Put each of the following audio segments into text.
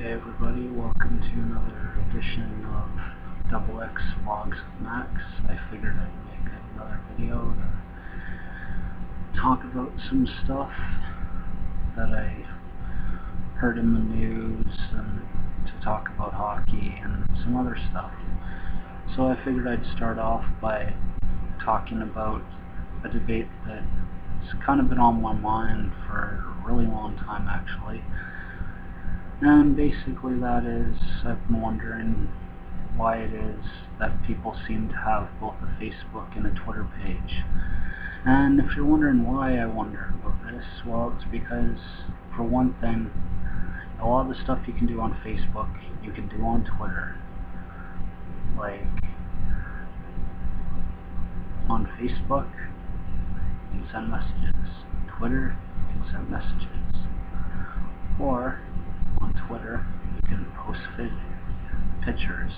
Hey everybody, welcome to another edition of Double X Vlogs with Max. I figured I'd make another video to talk about some stuff that I heard in the news and to talk about hockey and some other stuff. So I figured I'd start off by talking about a debate that's kind of been on my mind for a really long time actually. And basically that is, I've been wondering why it is that people seem to have both a Facebook and a Twitter page. And if you're wondering why I wonder about this, well, it's because, for one thing, a lot of the stuff you can do on Facebook, you can do on Twitter. Like, on Facebook, you can send messages. Twitter, you can send messages. Or, on Twitter, you can post pictures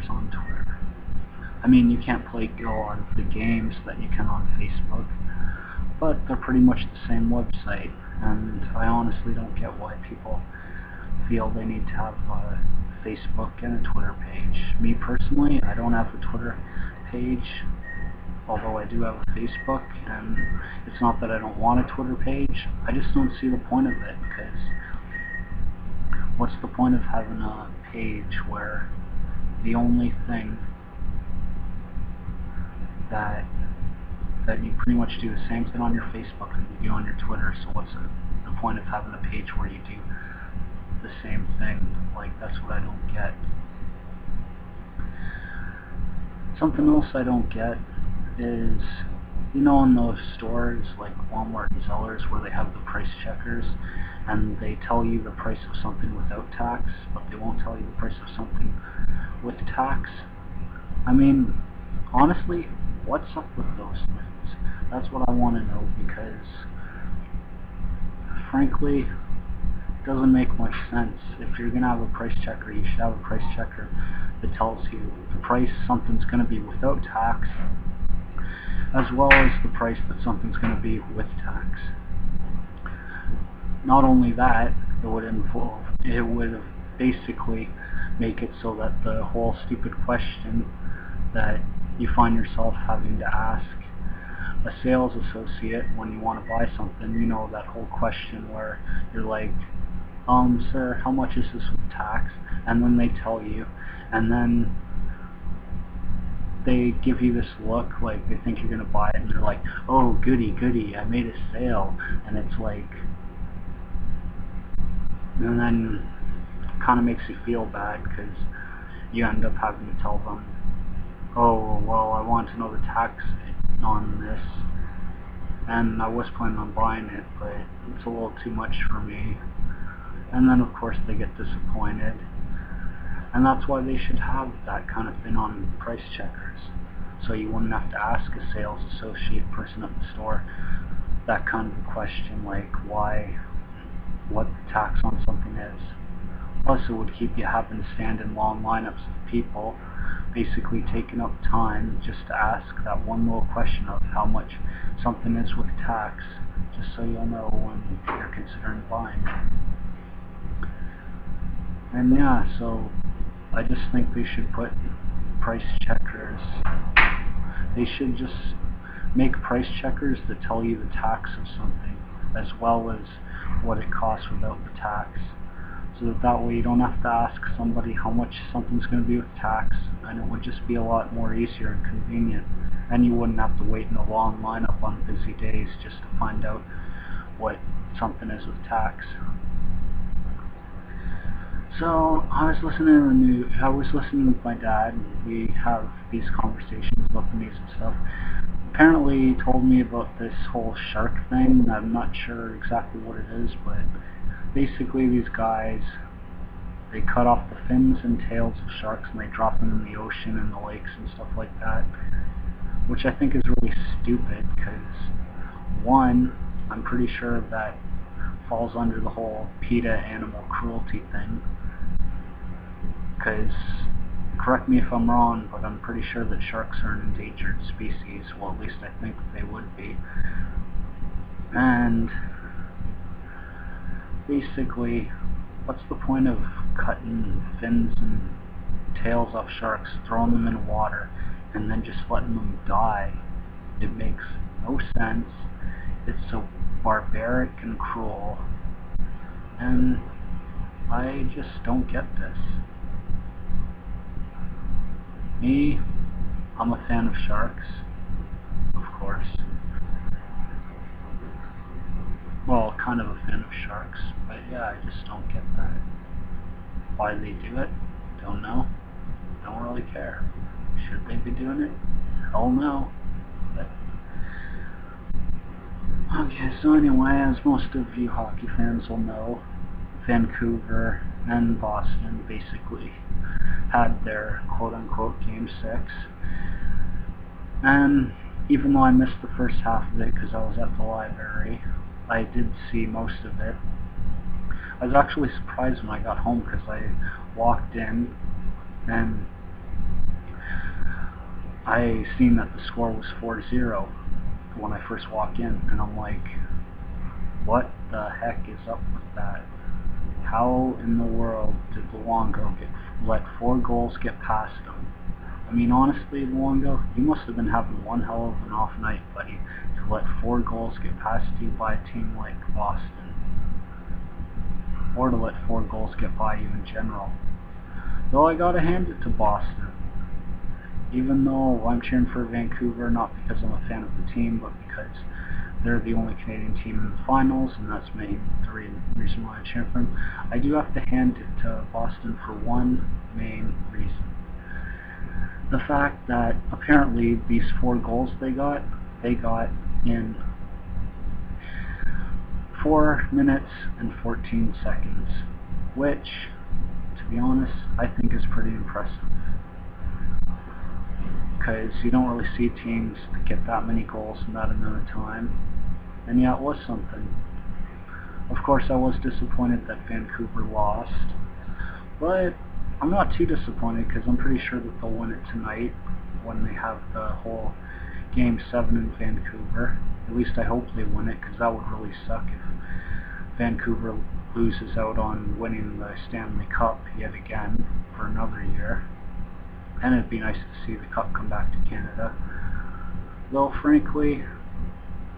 on Twitter. I mean, you can't go on the games that you can on Facebook, but they're pretty much the same website, and I honestly don't get why people feel they need to have a Facebook and a Twitter page. Me personally, I don't have a Twitter page, although I do have a Facebook, and it's not that I don't want a Twitter page, I just don't see the point of it, because what's the point of having a page where the only thing that you pretty much do the same thing on your Facebook that you do on your Twitter, so what's the point of having a page where you do the same thing? Like, that's what I don't get. Something else I don't get is, you know, in those stores like Walmart and Zellers where they have the price checkers and they tell you the price of something without tax, but they won't tell you the price of something with tax. I mean, honestly, what's up with those things? That's what I want to know, because frankly, it doesn't make much sense. If you're going to have a price checker, you should have a price checker that tells you the price something's going to be without tax, as well as the price that something's going to be with tax. Not only that, it would basically make it so that the whole stupid question that you find yourself having to ask a sales associate when you want to buy something, you know, that whole question where you're like, sir, how much is this with tax? And then they tell you, and then they give you this look like they think you're going to buy it, and they're like, oh, goody, goody, I made a sale. And it's like, and then it kind of makes you feel bad because you end up having to tell them, oh, well, I want to know the tax on this, and I was planning on buying it, but it's a little too much for me. And then of course they get disappointed. And that's why they should have that kind of thing on price checkers, so you wouldn't have to ask a sales associate person at the store that kind of a question, like what the tax on something is. Plus it would keep you having to stand in long lineups of people, basically taking up time just to ask that one little question of how much something is with tax, just so you'll know when you're considering buying it. And yeah, so I just think they should put price checkers. They should just make price checkers that tell you the tax of something, as well as what it costs without the tax. So that way you don't have to ask somebody how much something's going to be with tax, and it would just be a lot more easier and convenient. And you wouldn't have to wait in a long lineup on busy days just to find out what something is with tax. So I was listening with my dad, and we have these conversations about the news and stuff. Apparently he told me about this whole shark thing. I'm not sure exactly what it is, but basically these guys, they cut off the fins and tails of sharks and they drop them in the ocean and the lakes and stuff like that, which I think is really stupid, because one, I'm pretty sure that falls under the whole PETA animal cruelty thing, because, correct me if I'm wrong, but I'm pretty sure that sharks are an endangered species. Well, at least I think they would be. And basically, what's the point of cutting fins and tails off sharks, throwing them in water, and then just letting them die? It makes no sense. It's so barbaric and cruel, and I just don't get this. Me, I'm a fan of sharks, of course. Well, kind of a fan of sharks, but yeah, I just don't get that. Why they do it? Don't know. Don't really care. Should they be doing it? Hell no. But okay, so anyway, as most of you hockey fans will know, Vancouver and Boston basically had their quote-unquote Game 6. And even though I missed the first half of it because I was at the library, I did see most of it. I was actually surprised when I got home because I walked in and I seen that the score was 4-0 when I first walked in, and I'm like, what the heck is up with that? How in the world did Luongo let 4 goals get past him? I mean, honestly, Luongo, you must have been having one hell of an off night, buddy, to let 4 goals get past you by a team like Boston. Or to let 4 goals get by you in general. Though I gotta hand it to Boston. Even though I'm cheering for Vancouver, not because I'm a fan of the team, but because they're the only Canadian team in the finals, and that's the reason why I cheer for them. I do have to hand it to Boston for one main reason. The fact that apparently these 4 goals they got in 4 minutes and 14 seconds, which, to be honest, I think is pretty impressive. Because you don't really see teams that get that many goals in that amount of time, and yeah, it was something. Of course, I was disappointed that Vancouver lost, but I'm not too disappointed because I'm pretty sure that they'll win it tonight when they have the whole Game 7 in Vancouver. At least I hope they win it, because that would really suck if Vancouver loses out on winning the Stanley Cup yet again for another year. And it'd be nice to see the Cup come back to Canada. Though, frankly,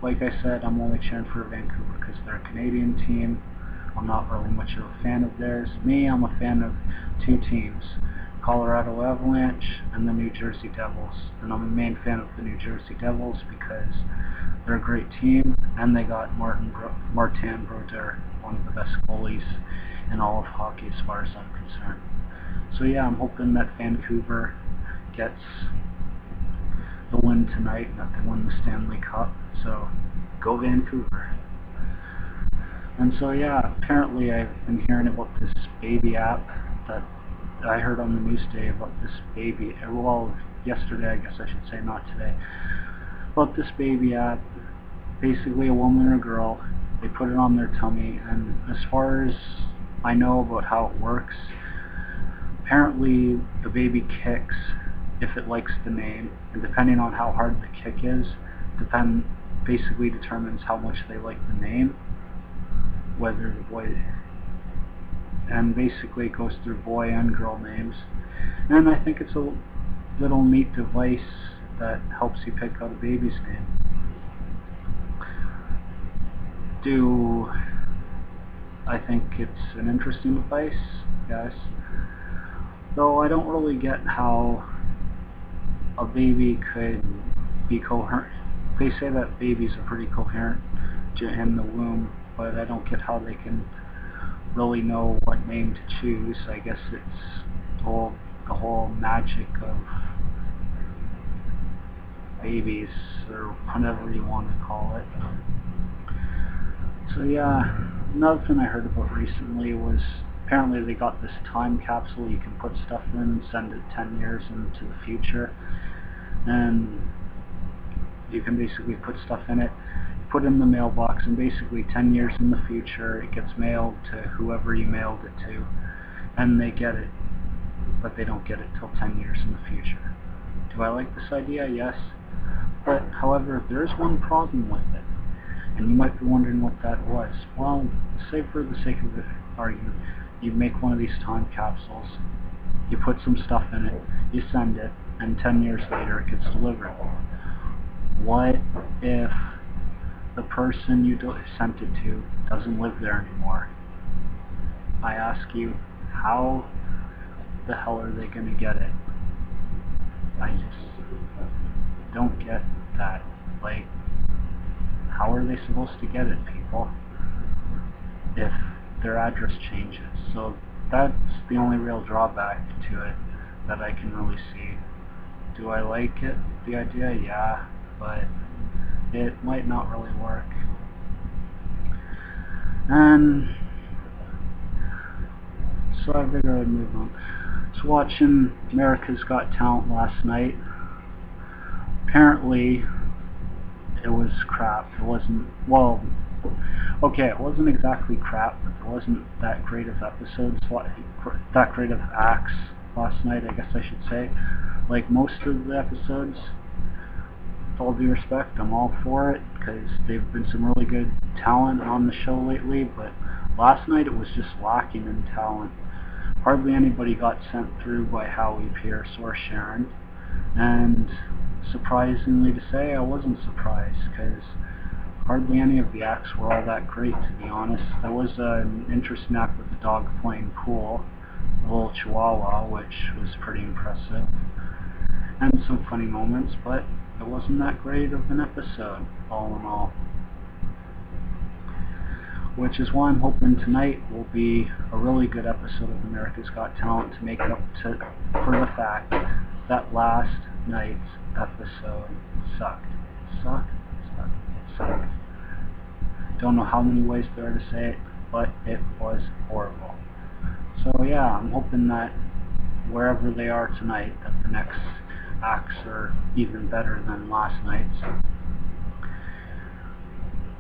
like I said, I'm only cheering for Vancouver because they're a Canadian team. I'm not really much of a fan of theirs. Me, I'm a fan of 2 teams, Colorado Avalanche and the New Jersey Devils. And I'm a main fan of the New Jersey Devils because they're a great team, and they got Martin Brodeur, one of the best goalies in all of hockey as far as I'm concerned. So yeah, I'm hoping that Vancouver gets the win tonight and that they win the Stanley Cup. So go Vancouver. And so yeah, apparently I've been hearing about this baby app that I heard on the news today about this baby, well, yesterday I guess I should say, not today, about this baby app. Basically a woman or a girl, they put it on their tummy, and as far as I know about how it works, apparently the baby kicks if it likes the name, and depending on how hard the kick is, basically determines how much they like the name, whether the boy, and basically it goes through boy and girl names. And I think it's a little neat device that helps you pick out a baby's name. I think it's an interesting device, yes. Though I don't really get how a baby could be coherent. They say that babies are pretty coherent in the womb, but I don't get how they can really know what name to choose. I guess it's the whole magic of babies, or whatever you want to call it. So yeah, another thing I heard about recently was apparently they got this time capsule you can put stuff in, send it 10 years into the future, and you can basically put stuff in it, put it in the mailbox, and basically 10 years in the future it gets mailed to whoever you mailed it to, and they get it, but they don't get it till 10 years in the future. Do I like this idea? Yes. But however, there's one problem with it. And you might be wondering what that was. Well, say for the sake of the argument, you make one of these time capsules, you put some stuff in it, you send it, and 10 years later it gets delivered. What if the person you sent it to doesn't live there anymore? I ask you, how the hell are they going to get it? I just don't get that. Like, how are they supposed to get it, people, if their address changes? So that's the only real drawback to it that I can really see. Do I like it, the idea? Yeah, but it might not really work. And so I figured I'd move on. I was watching America's Got Talent last night. Apparently it was crap. It wasn't, well, okay, it wasn't exactly crap, but there wasn't that great of episodes, that great of acts last night, I guess I should say. Like most of the episodes, with all due respect, I'm all for it, because they've been some really good talent on the show lately, but last night it was just lacking in talent. Hardly anybody got sent through by Howie Pierce or Sharon, and surprisingly to say, I wasn't surprised, because hardly any of the acts were all that great, to be honest. There was an interesting act with the dog playing pool, a little chihuahua, which was pretty impressive, and some funny moments, but it wasn't that great of an episode, all in all. Which is why I'm hoping tonight will be a really good episode of America's Got Talent to make up for the fact that last night's episode sucked. Sucked. Don't know how many ways there are to say it, but it was horrible. So yeah, I'm hoping that wherever they are tonight, that the next acts are even better than last night's.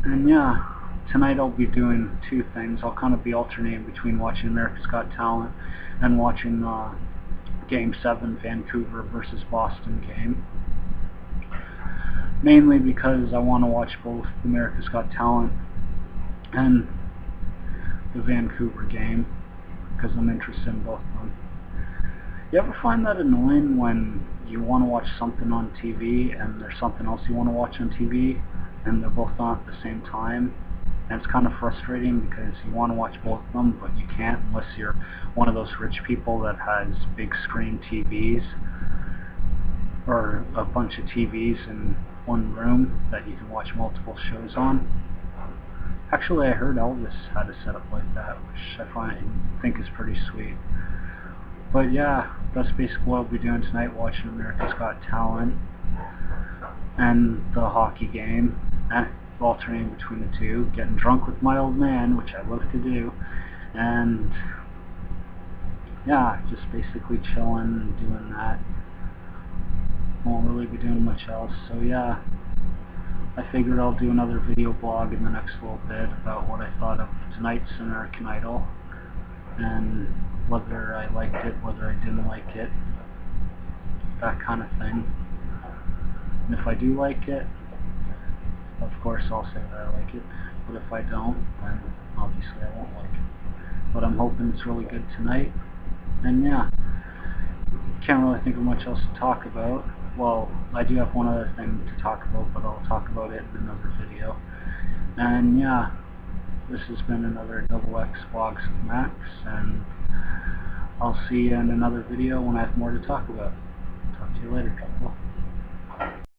And yeah, tonight I'll be doing two things. I'll kind of be alternating between watching America's Got Talent and watching Game 7 Vancouver versus Boston game. Mainly because I want to watch both America's Got Talent and the Vancouver game, because I'm interested in both of them. You ever find that annoying when you want to watch something on TV and there's something else you want to watch on TV and they're both on at the same time? And it's kind of frustrating because you want to watch both of them, but you can't unless you're one of those rich people that has big screen TVs or a bunch of TVs in one room that you can watch multiple shows on. Actually, I heard Elvis had a setup like that, which I think is pretty sweet. But yeah, that's basically what I'll be doing tonight, watching America's Got Talent and the hockey game, and alternating between the two, getting drunk with my old man, which I love to do, and yeah, just basically chilling and doing that. Won't really be doing much else, so yeah, I figured I'll do another video blog in the next little bit about what I thought of tonight's American Idol, and whether I liked it, whether I didn't like it, that kind of thing. And if I do like it, of course I'll say that I like it, but if I don't, then obviously I won't like it. But I'm hoping it's really good tonight, and yeah, can't really think of much else to talk about. Well, I do have one other thing to talk about, but I'll talk about it in another video. And yeah, this has been another XX Vlogs with Max, and I'll see you in another video when I have more to talk about. Talk to you later, people.